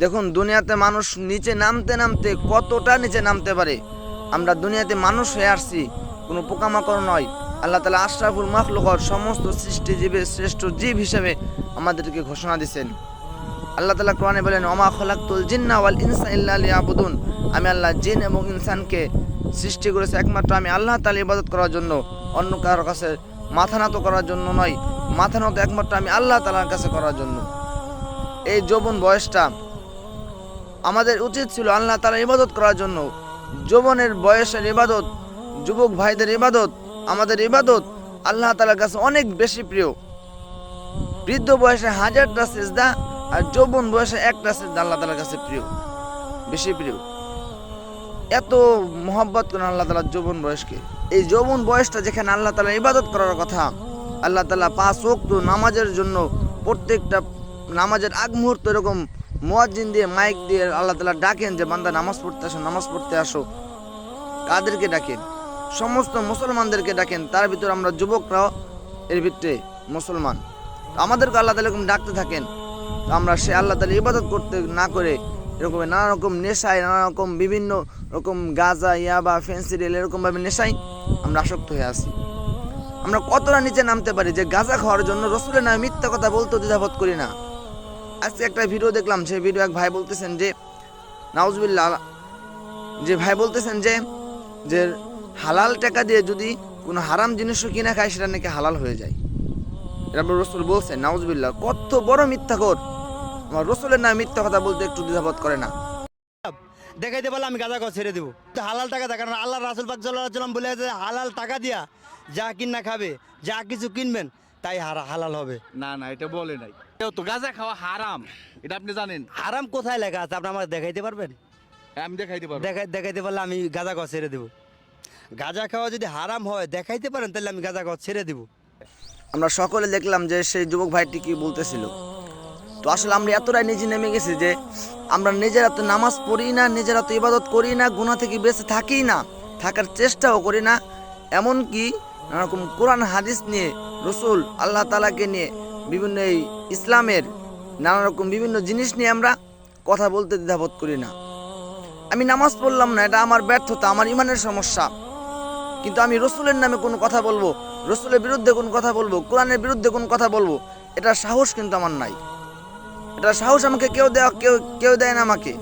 দেখুন দুনিয়াতে মানুষ নিচে নামতে নামতে কতটা নিচে নামতে পারে। আমরা দুনিয়াতে মানুষ হয়ে আসছি, কোনো পোকামাকড় নয়। আল্লাহ তাআলা আশরাফুল মাখলুকাত, সমস্ত সৃষ্টিজীবের শ্রেষ্ঠ জীব হিসেবে আমাদেরকে ঘোষণা দিয়েছেন। আল্লাহ তাআলা কোরআনে বলেন, ওমা খলাকতুল জিন্না ওয়াল ইনসা ইল্লা লিয়াবুদুন। আমি আল্লাহ জিন এবং ইনসানকে সৃষ্টি করেছি একমাত্র আমি আল্লাহ তাআলার ইবাদত করার জন্য, অন্য কারোর কাছে মাথা নত করার জন্য নয়। মাথা নত একমাত্র আমি আল্লাহ তাআলার কাছে করার জন্য। এই যৌবন বয়সটা আমাদের উচিত ছিল আল্লাহ তাআলার ইবাদত করার জন্য। যৌবনের বয়সের ইবাদত, যুবক ভাইদের ইবাদত, আমাদের ইবাদত আল্লাহ তাআলার কাছে অনেক বেশি প্রিয়। বৃদ্ধ বয়সে 1000টা সিজদা আর যৌবন বয়সে একটা সিজদা আল্লাহ তাআলার কাছে প্রিয়, বেশি প্রিয়। এত মহব্বত করেন আল্লাহ তাআলা যৌবন বয়সকে। এই যৌবন বয়সটা যেখানে আল্লাহ তাআলার ইবাদত করার কথা, আল্লাহ তাআলা 5 ওয়াক্ত নামাজের জন্য প্রত্যেকটা নামাজের আগ মুহূর্ত এরকম মুয়াজ্জিন দিয়ে মাইক দিয়ে আল্লাহ তাআলা ডাকেন যে বান্দা নামাজ পড়তে আসো, নামাজ পড়তে আসো। কাদেরকে ডাকেন? সমস্ত মুসলমানদেরকে ডাকেন। তার ভিতরে আমরা যুবকরাও এর ভিতরে মুসলমান। আমাদেরকে আল্লাহ তাআলা এরকম ডাকতে থাকেন। আমরা সে আল্লাহ তাআলার ইবাদত করতে না করে এরকম নানা রকম নেশায়, নানা রকম বিভিন্ন রকম গাঁজা, ইয়াবা, ফেন্সিডিল এরকমভাবে নেশায় আমরা আসক্ত হয়ে আছি। আমরা কতটা নিচে নামতে পারি যে গাঁজা খাওয়ার জন্য রসুলের নামে মিথ্যা কথা বলতে দ্বিধাবোধ করি না। আজকে একটা ভিডিও দেখলাম, সেই ভিডিও এক ভাই বলতেছেন যে নাউজুবিল্লাহ, যে ভাই বলতেছেন যে হালাল টাকা দিয়ে যদি কোনো হারাম জিনিসও কিনা খায় সেটা নাকি হালাল হয়ে যায়। এটা রসুল বলছেন। নাউজুবিল্লাহ, কত বড় মিথ্যাখোর! আমার রসুলের নামে মিথ্যা কথা বলতে একটু দ্বিধাবোধ করে না। দেখাইতে পারলে আমি গাঁজা খাওয়া ছেড়ে দেবো। হালাল টাকা দেয়, কারণ আল্লাহ রাসূল পাক সাল্লাল্লাহু আলাইহি ওয়াসাল্লাম বলে আছে হালাল টাকা দিয়া যা কিনা খাবে, যা কিছু কিনবেন তাই হালাল হবে। না না, এটা বলে নাই। তো গাঁজা খাওয়া হারাম, এটা আপনি জানেন? হারাম কোথায় লেখা আছে? আপনি আমাকে দেখাইতে পারবেন? হ্যাঁ, আমি দেখাইতে পারবো। দেখাইতে পারলে আমি গাঁজা খাওয়া ছেড়ে দেবো। গাঁজা খাওয়া যদি হারাম হয় দেখাইতে পারেন, তাহলে আমি গাঁজা খাওয়া ছেড়ে দেবো। আমরা সকলে দেখলাম যে সেই যুবক ভাইটি কি বলতেছিল। তো আসলে আমরা এতটাই নিচে নেমে গেছি যে আমরা নিজেরা তো নামাজ পড়ি না, নিজেরা তো ইবাদত করি না, গুনাহ থেকে বেঁচে থাকি না, থাকার চেষ্টাও করি না। এমনকি নানারকম কোরআন হাদিস নিয়ে, রসুল আল্লাহ তাআলাকে নিয়ে, বিভিন্ন এই ইসলামের নানা রকম বিভিন্ন জিনিস নিয়ে আমরা কথা বলতে দ্বিধাবোধ করি না। আমি নামাজ পড়লাম না, এটা আমার ব্যর্থতা, আমার ইমানের সমস্যা। কিন্তু আমি রসুলের নামে কোনো কথা বলবো, রসুলের বিরুদ্ধে কোন কথা বলবো, কোরআনের বিরুদ্ধে কোন কথা বলবো, এটা সাহস কিন্তু আমার নাই। এটা সাহস আমাকে কেউ দেয় না আমাকে।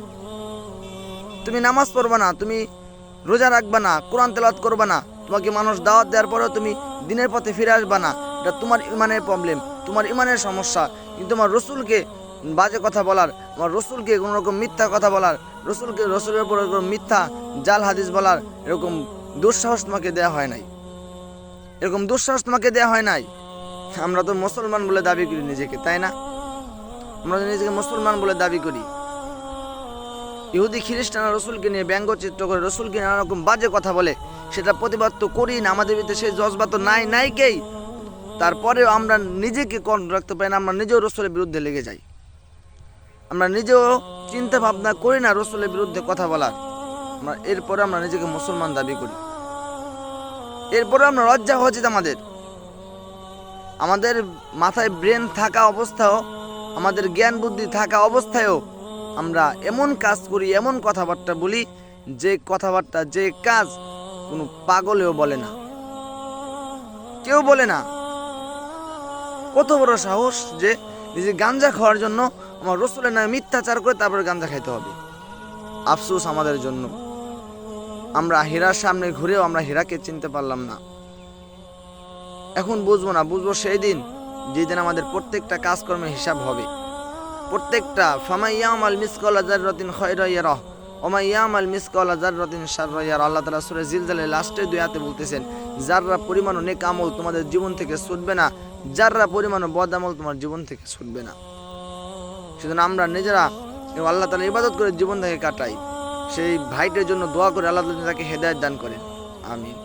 তুমি নামাজ পড়বা না, তুমি রোজা রাখবা না, কোরআন তেলাওয়াত করবা না, তোমাকে মানুষ দাওয়াত দেওয়ার পরেও তুমি দিনের পথে ফিরে আসবা না, এটা তোমার ইমানের প্রবলেম, তোমার ইমানের সমস্যা। কিন্তু আমার রসুলকে বাজে কথা বলার, আমার রসুলকে কোনো রকম মিথ্যা কথা বলার, রসুলের উপর মিথ্যা জাল হাদিস বলার এরকম দুঃসাহস তোমাকে দেওয়া হয় নাই, এরকম দুঃসাহস তোমাকে দেওয়া হয় নাই। আমরা তো মুসলমান বলে দাবি করি নিজেকে, তাই না? আমরা নিজেকে মুসলমান বলে দাবি করি। ইহুদি খ্রিস্টানরা রসুলকে নিয়ে ব্যঙ্গচিত্র করে, রসুলকে নানা রকম বাজে কথা বলে, সেটা প্রতিবাদ তো করি না, আমাদের ভিতরে সেই জজবা তো নাই কেই। তারপরেও আমরা নিজেকে কন্ট্রোল রাখতে পারি না, আমরা নিজেও রসুলের বিরুদ্ধে লেগে যাই। আমরা নিজেও চিন্তা ভাবনা করি না রসুলের বিরুদ্ধে কথা বলার। এরপরে আমরা নিজেকে মুসলমান দাবি করি। এরপরে আমরা লজ্জা হওয়া উচিত আমাদের মাথায় ব্রেন থাকা অবস্থাও, আমাদের জ্ঞান বুদ্ধি থাকা অবস্থায়ও আমরা এমন কাজ করি, এমন কথাবার্তা বলি, যে কথাবার্তা, যে কাজ কোনো পাগলেও বলে না, কেউ বলে না। কত বড় সাহস যে নিজে গাঞ্জা খাওয়ার জন্য আমার রসুলের নামে মিথ্যাচার করে তারপরে গাঞ্জা খাইতে হবে। আফসোস আমাদের জন্য। আমরা হীরার সামনে ঘুরেও আমরা হীরাকে চিনতে পারলাম না। এখন বুঝবো সেই দিন, যেদিন আমাদের প্রত্যেকটা কাজকর্মের হিসাব হবে। প্রত্যেকটা ফামাইয়ামাল মিসকালা যাররাতিন খায়রা ইয়ারাহ ওয়া মাইয়ামাল মিসকালা যাররাতিন শাররা ইয়ারাহ। আল্লাহ তাআলা সূরা জিলজালের লাস্টের 2 আয়াতে বলতেছেন, যাররা পরিমাণও নেক আমল তোমাদের জীবন থেকে ছুটবে না, যাররা পরিমাণও বদ আমল তোমার জীবন থেকে ছুটবে না। সেজন্য আমরা নিজেরা আল্লাহ তাআলার ইবাদত করে জীবন থেকে কাটাই। সেই ভাইটার জন্য দোয়া করে আল্লাহ তাআলা তাকে হেদায়েত দান করেন। আমিন।